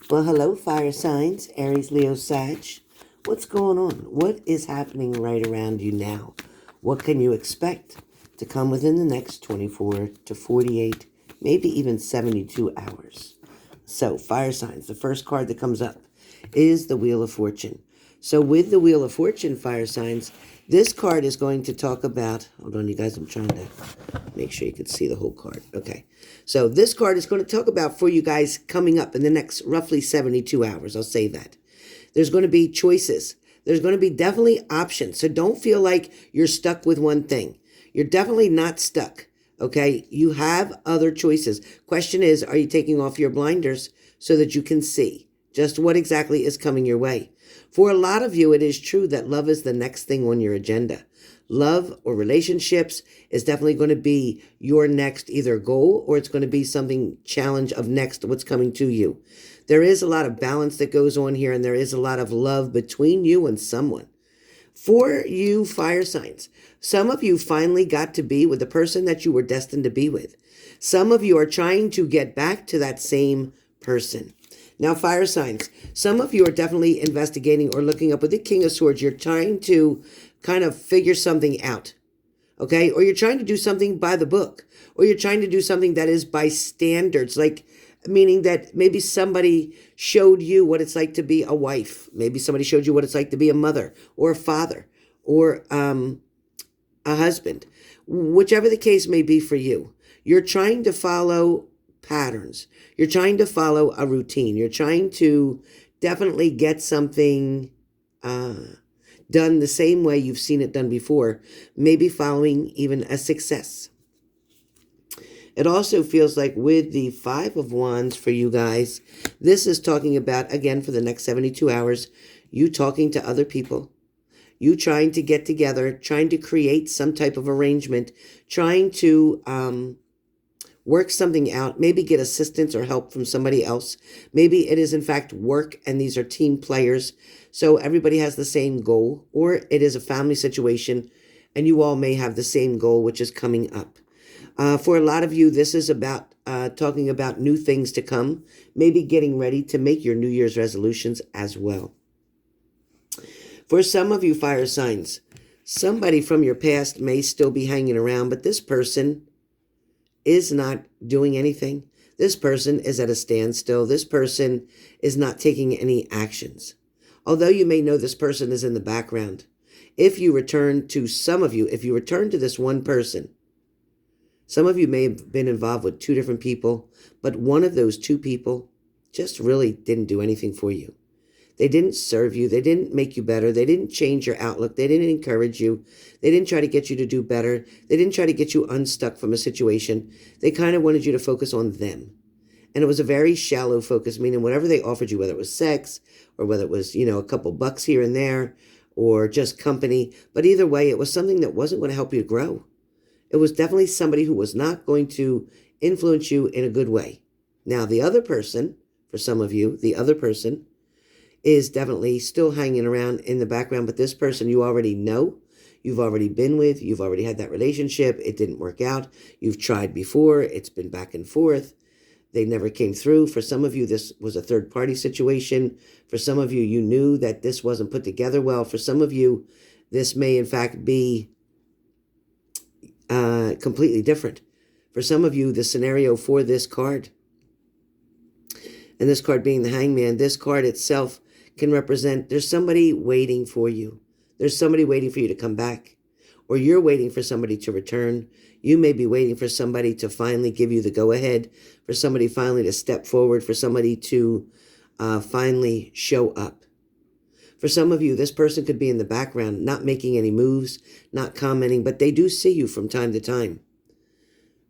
Well, hello, fire signs, Aries, Leo, Sag. What's going on? What is happening right around you now? What can you expect to come within the next 24 to 48, maybe even 72 hours? So, fire signs, the first card that comes up is the Wheel of Fortune. So, with the Wheel of Fortune, fire signs, this card is going to talk about. Hold on, you guys, I'm trying to make sure you can see the whole card. Okay. So, this card is going to talk about for you guys coming up in the next roughly 72 hours. I'll say that. There's going to be choices. There's going to be definitely options. So, don't feel like you're stuck with one thing. You're definitely not stuck. Okay, you have other choices. Question is, are you taking off your blinders so that you can see just what exactly is coming your way? For a lot of you, it is true that love is the next thing on your agenda. Love or relationships is definitely going to be your next either goal or it's going to be something challenge of next what's coming to you. There is a lot of balance that goes on here and there is a lot of love between you and someone. For you fire signs, some of you finally got to be with the person that you were destined to be with. Some of you are trying to get back to that same person. Now, fire signs, some of you are definitely investigating or looking up with the King of Swords. You're trying to kind of figure something out, okay? Or you're trying to do something by the book, or you're trying to do something that is by standards, like meaning that maybe somebody showed you what it's like to be a wife. Maybe somebody showed you what it's like to be a mother or a father or a husband. Whichever the case may be for you, you're trying to follow patterns. You're trying to follow a routine. You're trying to definitely get something done the same way you've seen it done before, maybe following even a success. It also feels like with the Five of Wands for you guys, this is talking about, again, for the next 72 hours, you talking to other people, you trying to get together, trying to create some type of arrangement, trying to work something out, maybe get assistance or help from somebody else. Maybe it is, in fact, work and these are team players. So everybody has the same goal, or it is a family situation and you all may have the same goal, which is coming up. For a lot of you, this is about talking about new things to come, maybe getting ready to make your New Year's resolutions as well. For some of you fire signs, somebody from your past may still be hanging around, but this person is not doing anything. This person is at a standstill. This person is not taking any actions. Although you may know this person is in the background, if you return to some of you, if you return to this one person, some of you may have been involved with two different people, but one of those two people just really didn't do anything for you. They didn't serve you. They didn't make you better. They didn't change your outlook. They didn't encourage you. They didn't try to get you to do better. They didn't try to get you unstuck from a situation. They kind of wanted you to focus on them. And it was a very shallow focus, meaning whatever they offered you, whether it was sex or whether it was, a couple bucks here and there or just company. But either way, it was something that wasn't going to help you grow. It was definitely somebody who was not going to influence you in a good way. Now, the other person, for some of you, the other person is definitely still hanging around in the background, but this person you already know, you've already been with, you've already had that relationship, it didn't work out, you've tried before, it's been back and forth, they never came through. For some of you, this was a third-party situation. For some of you, you knew that this wasn't put together well. For some of you, this may in fact be completely different. For some of you, the scenario for this card, and this card being the Hangman, this card itself can represent there's somebody waiting for you. There's somebody waiting for you to come back, or you're waiting for somebody to return. You may be waiting for somebody to finally give you the go-ahead, for somebody finally to step forward, for somebody to finally show up. For some of you, this person could be in the background, not making any moves, not commenting, but they do see you from time to time.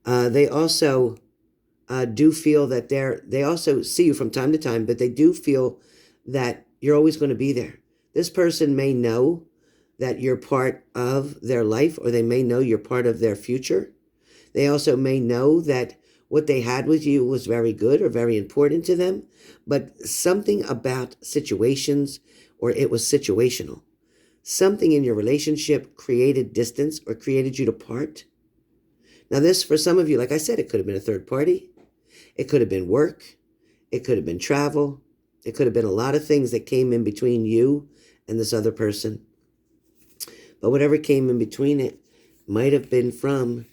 They also do feel that they also see you from time to time, but they do feel that you're always going to be there. This person may know that you're part of their life, or they may know you're part of their future. They also may know that what they had with you was very good or very important to them, but something about situations, or it was situational. Something in your relationship created distance or created you to part. Now this, for some of you, like I said, it could have been a third party. It could have been work. It could have been travel. It could have been a lot of things that came in between you and this other person. But whatever came in between it might have been from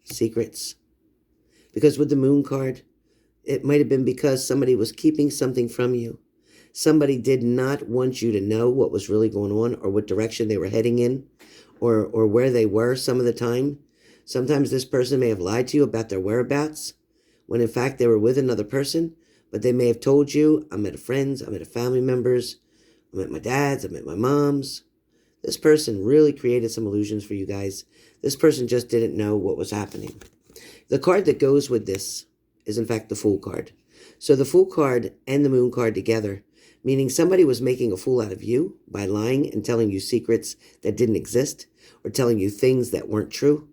secrets. Because with the moon card, it might have been because somebody was keeping something from you. Somebody did not want you to know what was really going on or what direction they were heading in or where they were some of the time. Sometimes this person may have lied to you about their whereabouts when in fact they were with another person, but they may have told you, I'm at a friend's, I'm at a family member's, I'm at my dad's, I'm at my mom's. This person really created some illusions for you guys. This person just didn't know what was happening. The card that goes with this is in fact the Fool card. So the Fool card and the Moon card together, meaning somebody was making a fool out of you by lying and telling you secrets that didn't exist or telling you things that weren't true.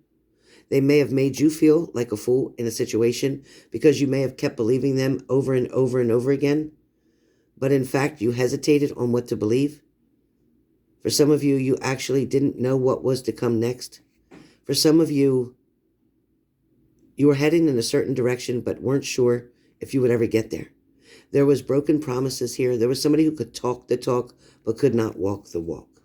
They may have made you feel like a fool in a situation because you may have kept believing them over and over and over again. But in fact, you hesitated on what to believe. For some of you, you actually didn't know what was to come next. For some of you, you were heading in a certain direction but weren't sure if you would ever get there. There was broken promises here. There was somebody who could talk the talk but could not walk the walk.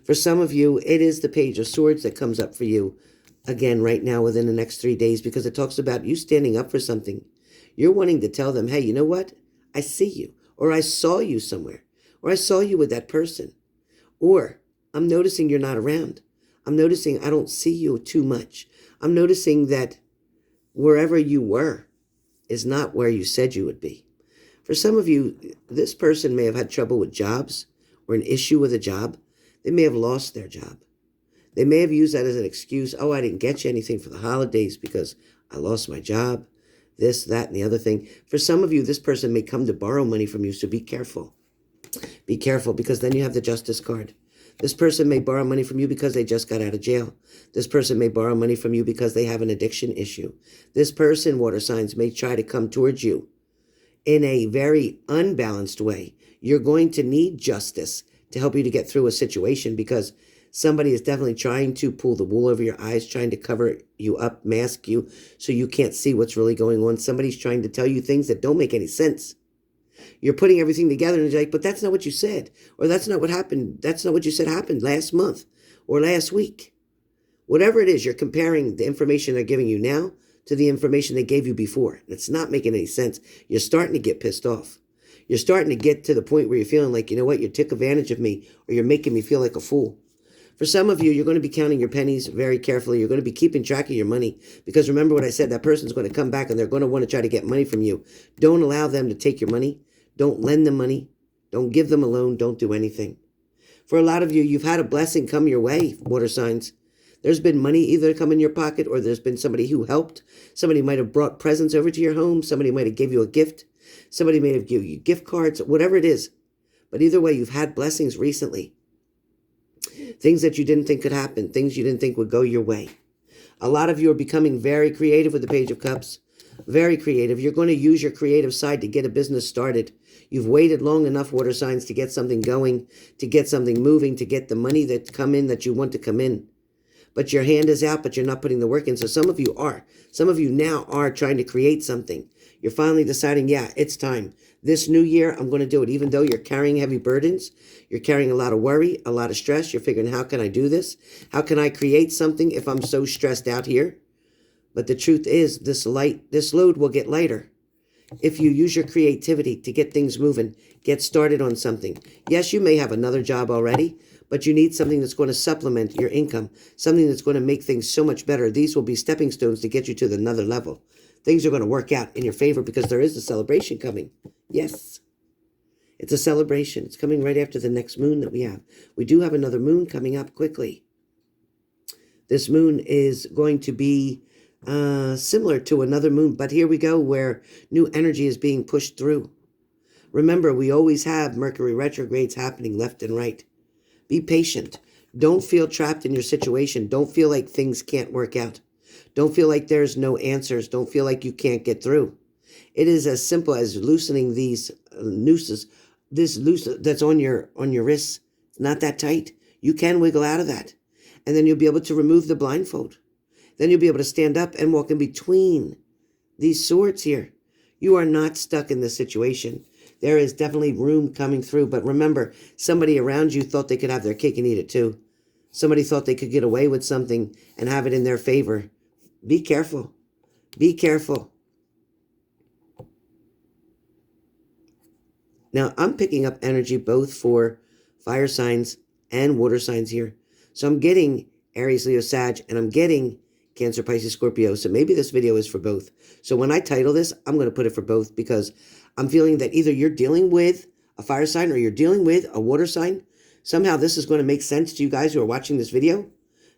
For some of you, it is the Page of Swords that comes up for you again right now within the next 3 days because it talks about you standing up for something. You're wanting to tell them, hey, you know what? I see you, or I saw you somewhere, or I saw you with that person, or I'm noticing you're not around. I'm noticing I don't see you too much. I'm noticing that wherever you were is not where you said you would be. For some of you, this person may have had trouble with jobs or an issue with a job. They may have lost their job. They may have used that as an excuse. Oh, I didn't get you anything for the holidays because I lost my job, this, that, and the other thing. For some of you, this person may come to borrow money from you, so be careful. Be careful because then you have the Justice card. This person may borrow money from you because they just got out of jail. This person may borrow money from you because they have an addiction issue. This person, water signs, may try to come towards you in a very unbalanced way. You're going to need justice to help you to get through a situation because somebody is definitely trying to pull the wool over your eyes, trying to cover you up, mask you, so you can't see what's really going on. Somebody's trying to tell you things that don't make any sense. You're putting everything together and you're like, but that's not what you said. Or that's not what happened. That's not what you said happened last month or last week. Whatever it is, you're comparing the information they're giving you now to the information they gave you before. It's not making any sense. You're starting to get pissed off. You're starting to get to the point where you're feeling like, you know what, you took advantage of me or you're making me feel like a fool. For some of you, you're going to be counting your pennies very carefully. You're going to be keeping track of your money because remember what I said, that person's going to come back and they're going to want to try to get money from you. Don't allow them to take your money. Don't lend them money. Don't give them a loan. Don't do anything. For a lot of you, you've had a blessing come your way, water signs. There's been money either come in your pocket or there's been somebody who helped. Somebody might have brought presents over to your home. Somebody might have given you a gift. Somebody may have given you gift cards, whatever it is. But either way, you've had blessings recently. Things that you didn't think could happen. Things you didn't think would go your way. A lot of you are becoming very creative with the Page of Cups. Very creative. You're going to use your creative side to get a business started. You've waited long enough, water signs, to get something going, to get something moving, to get the money that come in that you want to come in. But your hand is out, but you're not putting the work in. So some of you are. Some of you now are trying to create something. You're finally deciding, yeah, it's time. This new year, I'm going to do it. Even though you're carrying heavy burdens, you're carrying a lot of worry, a lot of stress. You're figuring, how can I do this? How can I create something if I'm so stressed out here? But the truth is, this load will get lighter if you use your creativity to get things moving, get started on something. Yes, you may have another job already, but you need something that's going to supplement your income, something that's going to make things so much better. These will be stepping stones to get you to another level. Things are going to work out in your favor because there is a celebration coming. Yes, it's a celebration. It's coming right after the next moon that we have. We do have another moon coming up quickly. This moon is going to be similar to another moon, but here we go where new energy is being pushed through. Remember, we always have Mercury retrogrades happening left and right. Be patient. Don't feel trapped in your situation. Don't feel like things can't work out. Don't feel like there's no answers. Don't feel like you can't get through. It is as simple as loosening these nooses. This noose that's on your wrists, it's not that tight. You can wiggle out of that. And then you'll be able to remove the blindfold. Then you'll be able to stand up and walk in between these swords here. You are not stuck in this situation. There is definitely room coming through. But remember, somebody around you thought they could have their cake and eat it too. Somebody thought they could get away with something and have it in their favor. Be careful. Be careful. Now, I'm picking up energy both for fire signs and water signs here. So I'm getting Aries, Leo, Sag, and I'm getting Cancer, Pisces, Scorpio. So maybe this video is for both. So when I title this, I'm going to put it for both because I'm feeling that either you're dealing with a fire sign or you're dealing with a water sign. Somehow this is going to make sense to you guys who are watching this video.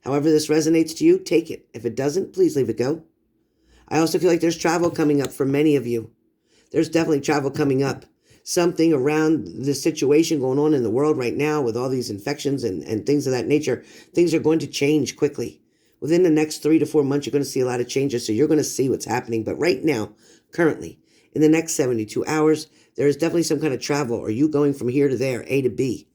However this resonates to you, take it. If it doesn't, please leave it go. I also feel like there's travel coming up for many of you. There's definitely travel coming up. Something around the situation going on in the world right now with all these infections and things of that nature, things are going to change quickly. Within the next 3 to 4 months, you're going to see a lot of changes, so you're going to see what's happening. But right now, currently, in the next 72 hours, there is definitely some kind of travel, or you going from here to there, A to B.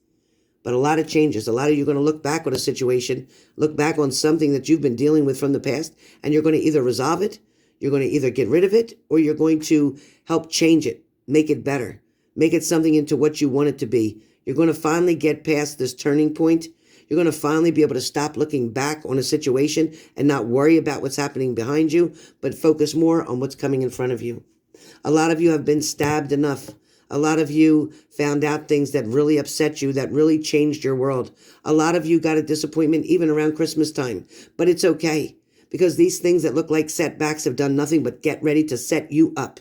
But a lot of changes. A lot of you are going to look back on a situation, look back on something that you've been dealing with from the past, and you're going to either resolve it, you're going to either get rid of it, or you're going to help change it, make it better. Make it something into what you want it to be. You're going to finally get past this turning point. You're going to finally be able to stop looking back on a situation and not worry about what's happening behind you, but focus more on what's coming in front of you. A lot of you have been stabbed enough. A lot of you found out things that really upset you, that really changed your world. A lot of you got a disappointment even around Christmas time, but it's okay because these things that look like setbacks have done nothing but get ready to set you up.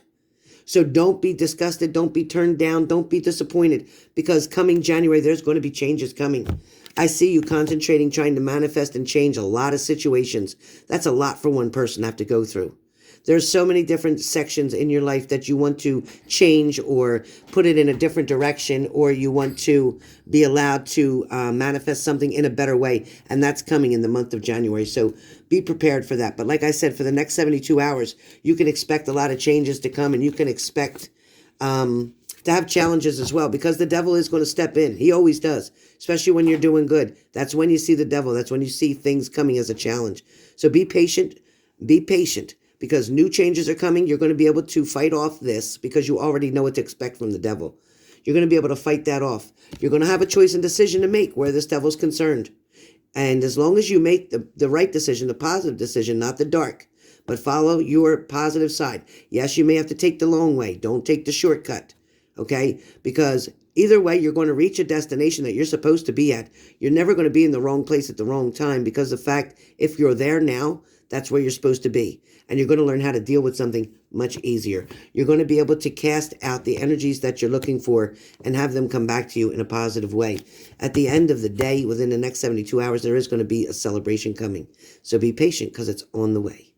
So don't be disgusted. Don't be turned down. Don't be disappointed because coming January, there's going to be changes coming. I see you concentrating, trying to manifest and change a lot of situations. That's a lot for one person to have to go through. There's so many different sections in your life that you want to change or put it in a different direction, or you want to be allowed to manifest something in a better way. And that's coming in the month of January. So be prepared for that. But like I said, for the next 72 hours, you can expect a lot of changes to come, and you can expect to have challenges as well, because the devil is going to step in. He always does, especially when you're doing good. That's when you see the devil. That's when you see things coming as a challenge. So be patient. Be patient. Because new changes are coming. You're going to be able to fight off this because you already know what to expect from the devil. You're going to be able to fight that off. You're going to have a choice and decision to make where this devil's concerned. And as long as you make the right decision, the positive decision, not the dark, but follow your positive side. Yes, you may have to take the long way. Don't take the shortcut, okay? Because either way, you're going to reach a destination that you're supposed to be at. You're never going to be in the wrong place at the wrong time because the fact, if you're there now, that's where you're supposed to be. And you're going to learn how to deal with something much easier. You're going to be able to cast out the energies that you're looking for and have them come back to you in a positive way. At the end of the day, within the next 72 hours, there is going to be a celebration coming. So be patient because it's on the way.